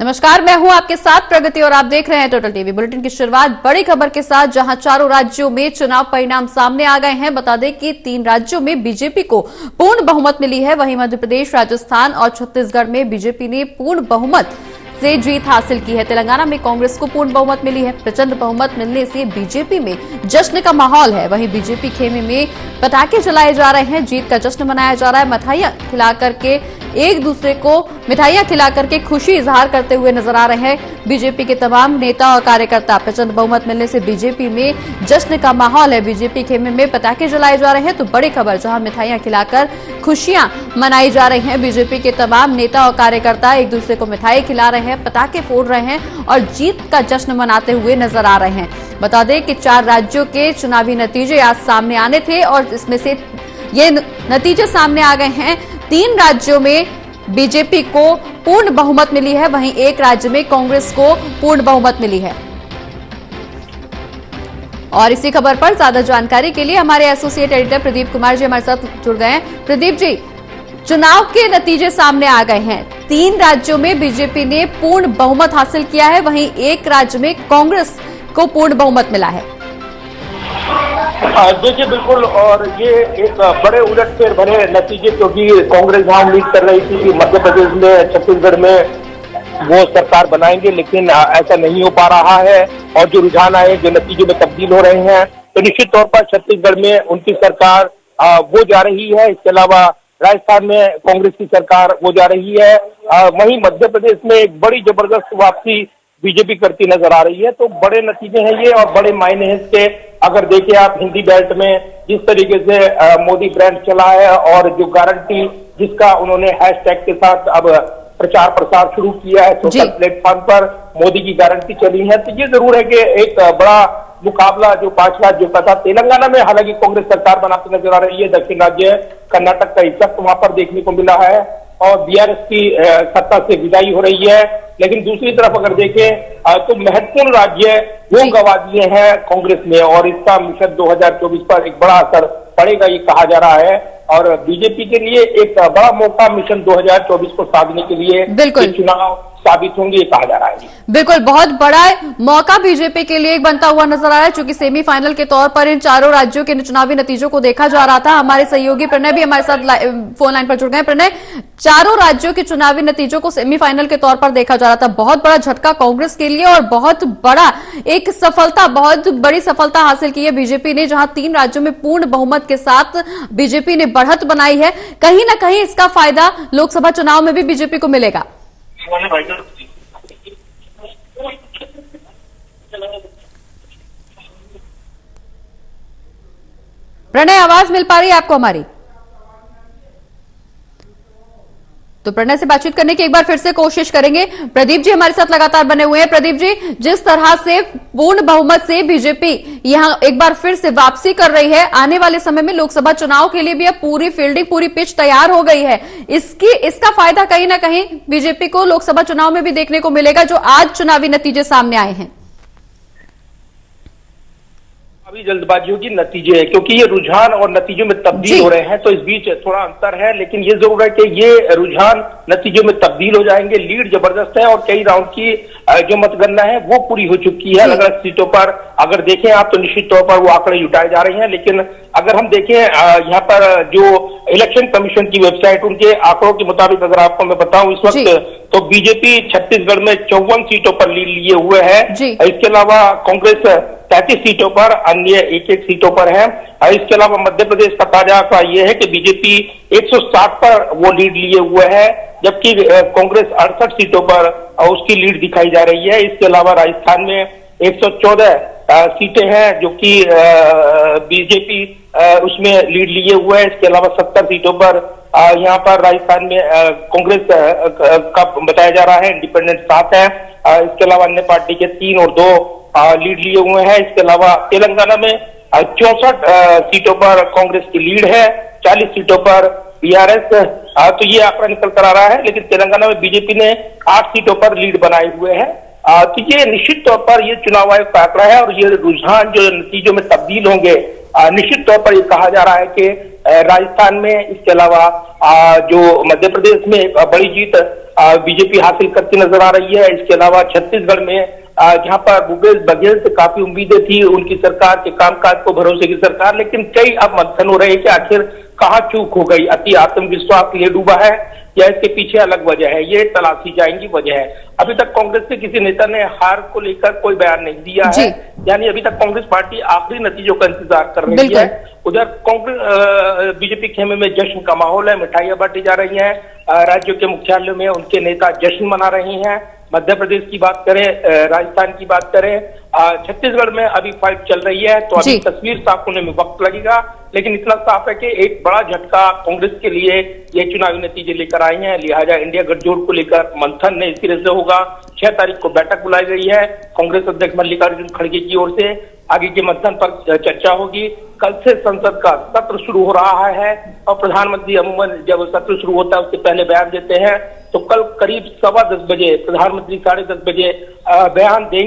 नमस्कार, मैं हूं आपके साथ प्रगति और आप देख रहे हैं टोटल टीवी। बुलेटिन की शुरुआत बड़ी खबर के साथ, जहां चारों राज्यों में चुनाव परिणाम सामने आ गए हैं। बता दें कि 3 राज्यों में बीजेपी को पूर्ण बहुमत मिली है। वहीं मध्य प्रदेश, राजस्थान और छत्तीसगढ़ में बीजेपी ने पूर्ण बहुमत से जीत हासिल की है। तेलंगाना में कांग्रेस को पूर्ण बहुमत मिली है। प्रचंड बहुमत मिलने से बीजेपी में जश्न का माहौल है। वहीं बीजेपी खेमे में पटाखे जलाए जा रहे हैं, जीत का जश्न मनाया जा रहा है। मिठाइयां खिलाकर के एक दूसरे को खुशी इजहार करते हुए नजर आ रहे हैं बीजेपी के तमाम नेता और कार्यकर्ता। प्रचंड बहुमत मिलने से बीजेपी में जश्न का माहौल है। बीजेपी खेमे में पटाखे जलाए जा रहे हैं। तो बड़ी खबर, जहां मिठाइयां खिलाकर खुशियां मनाई जा रही हैं। बीजेपी के तमाम नेता और कार्यकर्ता एक दूसरे को मिठाई खिला रहे हैं, पटाखे फोड़ रहे हैं और जीत का जश्न मनाते हुए नजर आ रहे हैं। बता दें कि 4 राज्यों के चुनावी नतीजे आज सामने आने थे और इसमें से ये नतीजे सामने आ गए हैं। 3 राज्यों में बीजेपी को पूर्ण बहुमत मिली है, वहीं 1 राज्य में कांग्रेस को पूर्ण बहुमत मिली है। और इसी खबर पर ज्यादा जानकारी के लिए हमारे एसोसिएट एडिटर प्रदीप कुमार जी हमारे साथ जुड़ गए हैं। प्रदीप जी, चुनाव के नतीजे सामने आ गए हैं। 3 राज्यों में बीजेपी ने पूर्ण बहुमत हासिल किया है, वहीं 1 राज्य में कांग्रेस को पूर्ण बहुमत मिला है। देखिए, बिल्कुल, और ये एक बड़े उलटफेर भरे नतीजे, क्योंकि कांग्रेस जहां उम्मीद कर रही थी कि मध्य प्रदेश में, छत्तीसगढ़ में वो सरकार बनाएंगे, लेकिन ऐसा नहीं हो पा रहा है। और जो रुझान आए, जो नतीजे में तब्दील हो रहे हैं, तो निश्चित तौर पर छत्तीसगढ़ में उनकी सरकार वो जा रही है। इसके अलावा राजस्थान में कांग्रेस की सरकार वो जा रही है। वहीं मध्य प्रदेश में एक बड़ी जबरदस्त वापसी बीजेपी करती नजर आ रही है। तो बड़े नतीजे हैं ये और बड़े मायने हैं इसके। अगर देखें आप, हिंदी बेल्ट में जिस तरीके से मोदी ब्रांड चला है और जो गारंटी जिसका उन्होंने हैशटैग के साथ अब प्रचार प्रसार शुरू किया है सोशल प्लेटफॉर्म पर, मोदी की गारंटी चली है, तो ये जरूर है कि एक बड़ा मुकाबला जो 5 राज्यों का था। तेलंगाना में हालांकि कांग्रेस सरकार बनाती नजर आ रही है। दक्षिण राज्य कर्नाटक का हिस्सा वहां पर देखने को मिला है और बीआरएस की सत्ता से विदाई हो रही है। लेकिन दूसरी तरफ अगर देखें तो महत्वपूर्ण राज्य वो गंवा दिए हैं कांग्रेस ने, और इसका मिशन 2024 पर एक बड़ा असर पड़ेगा ये कहा जा रहा है। और बीजेपी के लिए एक बड़ा मौका मिशन 2024 को साधने के लिए चुनाव साबित होंगे, ये कहा जा रहा है। बिल्कुल, बहुत बड़ा मौका बीजेपी के लिए एक बनता हुआ नजर आ रहा है, क्योंकि सेमीफाइनल के तौर पर इन चारों राज्यों के चुनावी नतीजों को देखा जा रहा था। हमारे सहयोगी प्रणय भी हमारे साथ फोन लाइन पर जुड़ गए। प्रणय, चारों राज्यों के चुनावी नतीजों को सेमीफाइनल के तौर पर देखा जा रहा था। बहुत बड़ा झटका कांग्रेस के लिए और बहुत बड़ा एक सफलता, बहुत बड़ी सफलता हासिल की है बीजेपी ने, जहां 3 राज्यों में पूर्ण बहुमत के साथ बीजेपी ने बढ़त बनाई है। कहीं ना कहीं इसका फायदा लोकसभा चुनाव में भी बीजेपी को मिलेगा। प्रणय, आवाज मिल पा रही है आपको हमारी? तो प्रणय से बातचीत करने की एक बार फिर से कोशिश करेंगे। प्रदीप जी हमारे साथ लगातार बने हुए हैं। प्रदीप जी, जिस तरह से पूर्ण बहुमत से बीजेपी यहां एक बार फिर से वापसी कर रही है, आने वाले समय में लोकसभा चुनाव के लिए भी अब पूरी फील्डिंग, पूरी पिच तैयार हो गई है। इसका फायदा कहीं ना कहीं बीजेपी को लोकसभा चुनाव में भी देखने को मिलेगा, जो आज चुनावी नतीजे सामने आए हैं। अभी जल्दबाजी होगी नतीजे है, क्योंकि ये रुझान और नतीजों में तब्दील हो रहे हैं, तो इस बीच थोड़ा अंतर है। लेकिन ये जरूर है कि ये रुझान नतीजों में तब्दील हो जाएंगे। लीड जबरदस्त है और कई राउंड की जो मतगणना है वो पूरी हो चुकी है। अलग अलग सीटों पर अगर देखें आप, तो निश्चित तौर पर वो आंकड़े जुटाए जा रहे हैं। लेकिन अगर हम देखें यहाँ पर जो इलेक्शन कमीशन की वेबसाइट, उनके आंकड़ों के मुताबिक अगर आपको मैं बताऊं, इस वक्त तो बीजेपी छत्तीसगढ़ में 54 सीटों पर लीड लिए हुए है। इसके अलावा कांग्रेस 33 सीटों पर, अन्य 1-1 सीटों पर है। इसके अलावा मध्य प्रदेश का ताजा आंकड़ा यह है कि बीजेपी 160 पर वो लीड लिए हुए है, जबकि कांग्रेस 68 सीटों पर उसकी लीड दिखाई जा रही है। इसके अलावा राजस्थान में 114 सीटें हैं जो कि बीजेपी उसमें लीड लिए हुए है। इसके अलावा 70 सीटों पर यहाँ पर राजस्थान में कांग्रेस का बताया जा रहा है, इंडिपेंडेंट 7 है। इसके अलावा अन्य पार्टी के 3 और 2 लीड लिए हुए हैं। इसके अलावा तेलंगाना में 64 सीटों पर कांग्रेस की लीड है, 40 सीटों पर बीआरएस, तो ये आंकड़ा निकल कर आ रहा है। लेकिन तेलंगाना में बीजेपी ने 8 सीटों पर लीड बनाए हुए हैं। तो ये निश्चित तौर पर ये चुनाव आयोग का आंकड़ा है और ये रुझान जो नतीजों में तब्दील होंगे, निश्चित तौर पर ये कहा जा रहा है कि राजस्थान में, इसके अलावा जो मध्य प्रदेश में बड़ी जीत बीजेपी हासिल करती नजर आ रही है। इसके अलावा छत्तीसगढ़ में जहां पर भूपेश बघेल से काफी उम्मीदें थी, उनकी सरकार के कामकाज को भरोसे की सरकार, लेकिन कई अब मंथन हो रहे हैं कि आखिर कहां चूक हो गई, अति आत्मविश्वास ले डूबा है या इसके पीछे अलग वजह है, ये तलाशी जाएंगी वजह है। अभी तक कांग्रेस के किसी नेता ने हार को लेकर कोई बयान नहीं दिया है, यानी अभी तक कांग्रेस पार्टी आखिरी नतीजों का इंतजार कर रही है। उधर कांग्रेस बीजेपी खेमे में जश्न का माहौल है, मिठाइयां बांटी जा रही हैं, राज्यों के मुख्यालयों में उनके नेता जश्न मना रहे हैं। मध्य प्रदेश की बात करें, राजस्थान की बात करें, छत्तीसगढ़ में अभी फाइट चल रही है, तो अभी तस्वीर साफ होने में वक्त लगेगा, लेकिन इतना साफ है कि एक बड़ा झटका कांग्रेस के लिए ये चुनावी नतीजे लेकर आए हैं। लिहाजा इंडिया गठजोड़ को लेकर मंथन नए सिरे से होगा। 6 तारीख को बैठक बुलाई गई है कांग्रेस अध्यक्ष मल्लिकार्जुन खड़गे की ओर से, आगे के मंथन पर चर्चा होगी। कल से संसद का सत्र शुरू हो रहा है और प्रधानमंत्री अमूमन जब सत्र शुरू होता है उससे पहले बयान देते हैं, तो कल करीब 10:15 बजे प्रधानमंत्री 10:30 बजे बयान देंगे।